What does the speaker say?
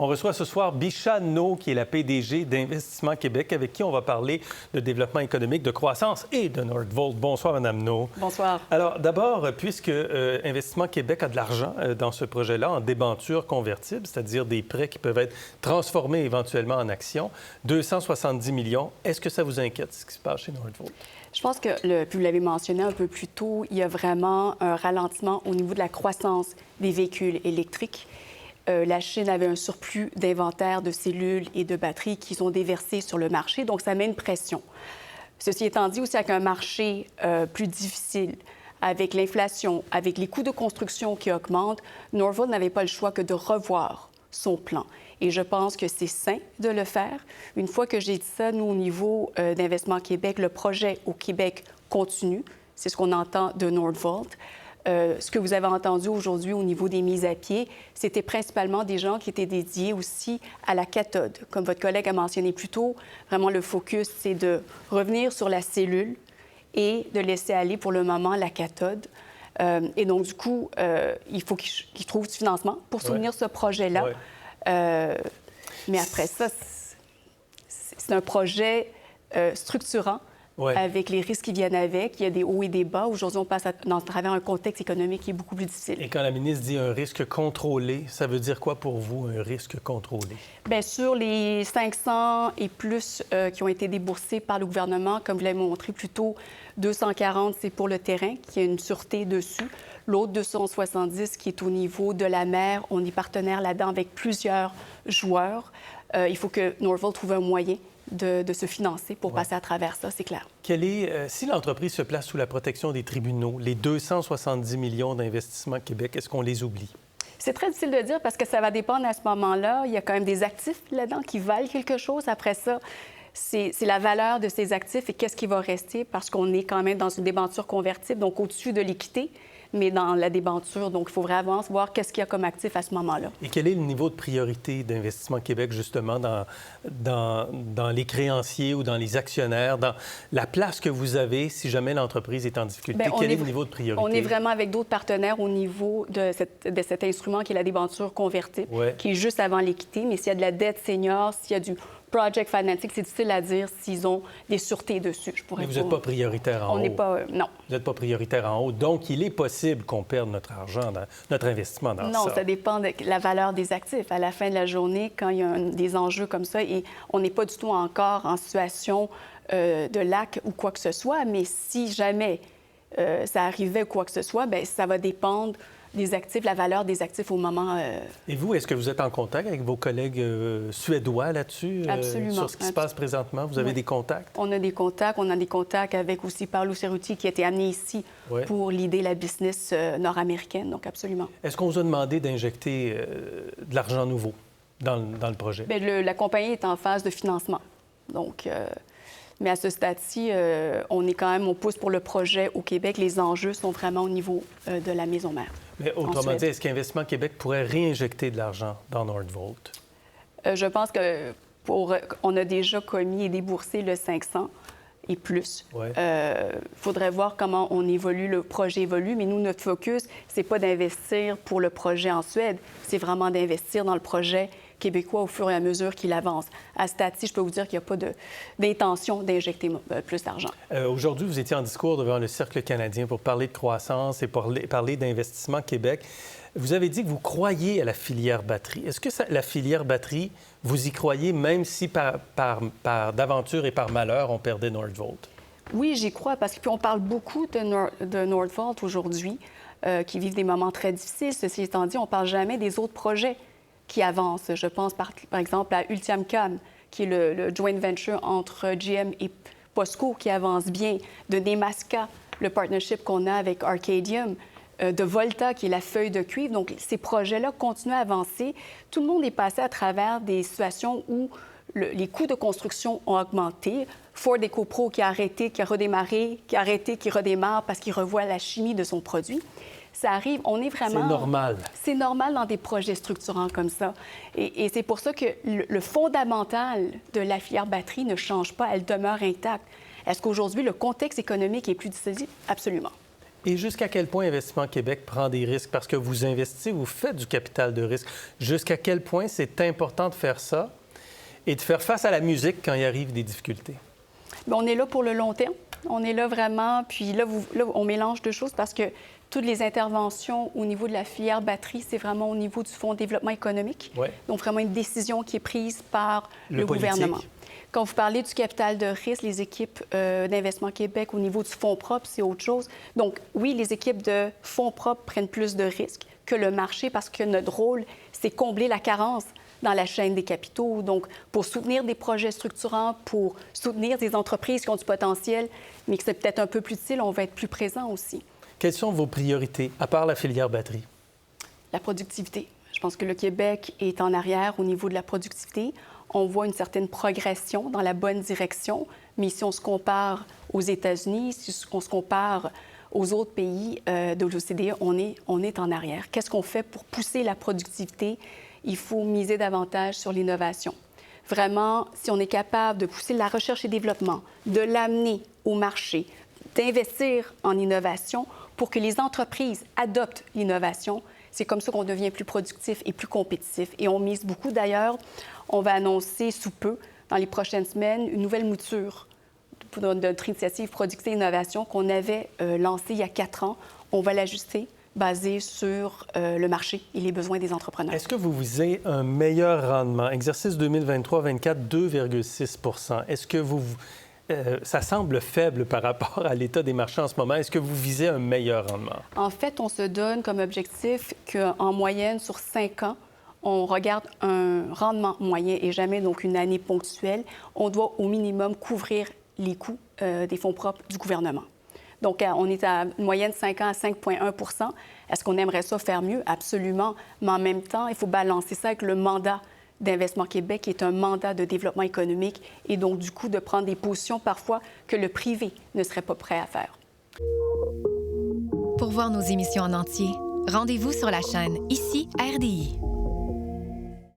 On reçoit ce soir Bisha No, qui est la PDG d'Investissement Québec, avec qui on va parler de développement économique, de croissance et de Nordvolt. Bonsoir, Madame No. Bonsoir. Alors, d'abord, puisque Investissement Québec a de l'argent dans ce projet-là, en débentures convertibles, c'est-à-dire des prêts qui peuvent être transformés éventuellement en actions, 270 millions, est-ce que ça vous inquiète, ce qui se passe chez Nordvolt? Je pense que, puis vous l'avez mentionné un peu plus tôt, il y a vraiment un ralentissement au niveau de la croissance des véhicules électriques. La Chine avait un surplus d'inventaire de cellules et de batteries qui sont déversées sur le marché, donc ça met une pression. Ceci étant dit, aussi avec un marché plus difficile, avec l'inflation, avec les coûts de construction qui augmentent, Nordvolt n'avait pas le choix que de revoir son plan. Et je pense que c'est sain de le faire. Une fois que j'ai dit ça, nous, au niveau d'Investissement Québec, le projet au Québec continue. C'est ce qu'on entend de Nordvolt. Ce que vous avez entendu aujourd'hui au niveau des mises à pied, c'était principalement des gens qui étaient dédiés aussi à la cathode. Comme votre collègue a mentionné plus tôt, vraiment le focus, c'est de revenir sur la cellule et de laisser aller pour le moment la cathode. Et donc, du coup, il faut qu'ils trouvent du financement pour soutenir ce projet-là. Ouais. Mais après ça, c'est un projet structurant avec les risques qui viennent avec. Il y a des hauts et des bas. Aujourd'hui, on passe à travers un contexte économique qui est beaucoup plus difficile. Et quand la ministre dit un risque contrôlé, ça veut dire quoi pour vous, un risque contrôlé? Bien, sur les 500 et plus qui ont été déboursés par le gouvernement, comme vous l'avez montré plus tôt, 240, c'est pour le terrain, qui a une sûreté dessus. L'autre 270 qui est au niveau de la mer, on est partenaire là-dedans avec plusieurs joueurs. Il faut que Nordvolt trouve un moyen de se financer pour passer à travers ça, c'est clair. Si l'entreprise se place sous la protection des tribunaux, les 270 millions d'Investissement Québec, est-ce qu'on les oublie? C'est très difficile de dire parce que ça va dépendre à ce moment-là. Il y a quand même des actifs là-dedans qui valent quelque chose. Après ça, c'est la valeur de ces actifs et qu'est-ce qui va rester parce qu'on est quand même dans une débenture convertible, donc au-dessus de l'équité, mais dans la débenture. Donc, il faut vraiment voir qu'est-ce qu'il y a comme actif à ce moment-là. Et quel est le niveau de priorité d'Investissement Québec, justement, dans les créanciers ou dans les actionnaires, dans la place que vous avez si jamais l'entreprise est en difficulté? Quel est le niveau de priorité? On est vraiment avec d'autres partenaires au niveau de cet instrument qui est la débenture convertible, qui est juste avant l'équité. Mais s'il y a de la dette senior, s'il y a du project financing, c'est difficile à dire s'ils ont des sûretés dessus. Mais vous n'êtes pas prioritaire en haut. On n'est pas... non. Vous n'êtes pas prioritaire en haut. Donc, il est possible qu'on perde notre argent, notre investissement dans ça. Non, ça dépend de la valeur des actifs. À la fin de la journée, quand il y a des enjeux comme ça, et on n'est pas du tout encore en situation de lac ou quoi que ce soit, mais si jamais ça arrivait ou quoi que ce soit, bien, ça va dépendre des actifs, la valeur des actifs au moment... Et vous, est-ce que vous êtes en contact avec vos collègues suédois là-dessus? Absolument. Sur ce qui se passe présentement? Vous avez des contacts? On a des contacts. On a des contacts avec aussi Paolo Cerruti qui a été amené ici pour l'idée la business nord-américaine. Donc, absolument. Est-ce qu'on vous a demandé d'injecter de l'argent nouveau dans le projet? Bien, la compagnie est en phase de financement. Donc... mais à ce stade-ci, on pousse pour le projet au Québec. Les enjeux sont vraiment au niveau de la maison mère. Mais autrement dit, est-ce qu'Investissement Québec pourrait réinjecter de l'argent dans Nordvolt? Je pense que on a déjà commis et déboursé le 500 et plus. Il faudrait voir comment le projet évolue, mais nous, notre focus, c'est pas d'investir pour le projet en Suède, c'est vraiment d'investir dans le projet québécois au fur et à mesure qu'il avance. À ce stade-ci, je peux vous dire qu'il n'y a pas d'intention d'injecter plus d'argent. Aujourd'hui, vous étiez en discours devant le Cercle canadien pour parler de croissance et parler d'Investissement Québec. Vous avez dit que vous croyez à la filière batterie. Est-ce que la filière batterie, vous y croyez, même si d'aventure et par malheur, on perdait Nordvolt? Oui, j'y crois, parce que puis on parle beaucoup de Nordvolt aujourd'hui, qui vivent des moments très difficiles. Ceci étant dit, on ne parle jamais des autres projets qui avancent. Je pense par exemple à Ultium Cam, qui est le joint venture entre GM et POSCO, qui avance bien, de Nemaska, le partnership qu'on a avec Arcadium, de Volta, qui est la feuille de cuivre. Donc, ces projets-là continuent à avancer. Tout le monde est passé à travers des situations où les coûts de construction ont augmenté. Ford EcoPro qui a arrêté, qui a redémarré, qui a arrêté, qui redémarre parce qu'il revoit la chimie de son produit. Ça arrive, on est vraiment... C'est normal. C'est normal dans des projets structurants comme ça. Et c'est pour ça que le fondamental de la filière batterie ne change pas, elle demeure intacte. Est-ce qu'aujourd'hui, le contexte économique est plus difficile? Absolument. Et jusqu'à quel point Investissement Québec prend des risques? Parce que vous investissez, vous faites du capital de risque. Jusqu'à quel point c'est important de faire ça et de faire face à la musique quand il arrive des difficultés? Bien, on est là pour le long terme. On est là vraiment, puis là, on mélange deux choses parce que toutes les interventions au niveau de la filière batterie, c'est vraiment au niveau du Fonds de développement économique. Ouais. Donc, vraiment une décision qui est prise par le politique. gouvernement. Quand vous parlez du capital de risque, les équipes d'Investissement Québec au niveau du fonds propre, c'est autre chose. Donc, oui, les équipes de fonds propres prennent plus de risques que le marché parce que notre rôle, c'est combler la carence dans la chaîne des capitaux. Donc, pour soutenir des projets structurants, pour soutenir des entreprises qui ont du potentiel, mais que c'est peut-être un peu plus utile, on va être plus présent aussi. Quelles sont vos priorités, à part la filière batterie? La productivité. Je pense que le Québec est en arrière au niveau de la productivité. On voit une certaine progression dans la bonne direction, mais si on se compare aux États-Unis, si on se compare aux autres pays de l'OCDE, on est en arrière. Qu'est-ce qu'on fait pour pousser la productivité? Il faut miser davantage sur l'innovation. Vraiment, si on est capable de pousser la recherche et développement, de l'amener au marché, d'investir en innovation pour que les entreprises adoptent l'innovation, c'est comme ça qu'on devient plus productif et plus compétitif. Et on mise beaucoup. D'ailleurs, on va annoncer sous peu, dans les prochaines semaines, une nouvelle mouture de notre initiative Productivité et Innovation qu'on avait lancée il y a 4 ans. On va l'ajuster basé sur le marché et les besoins des entrepreneurs. Est-ce que vous visez un meilleur rendement? Exercice 2023-24, 2,6 Est-ce que ça semble faible par rapport à l'état des marchés en ce moment. Est-ce que vous visez un meilleur rendement? En fait, on se donne comme objectif qu'en moyenne, sur 5 ans, on regarde un rendement moyen et jamais donc une année ponctuelle. On doit au minimum couvrir les coûts des fonds propres du gouvernement. Donc, on est à une moyenne 5 ans à 5,1 Est-ce qu'on aimerait ça faire mieux? Absolument. Mais en même temps, il faut balancer ça avec le mandat d'Investissement Québec, qui est un mandat de développement économique, et donc, du coup, de prendre des positions parfois que le privé ne serait pas prêt à faire. Pour voir nos émissions en entier, rendez-vous sur la chaîne ICI RDI.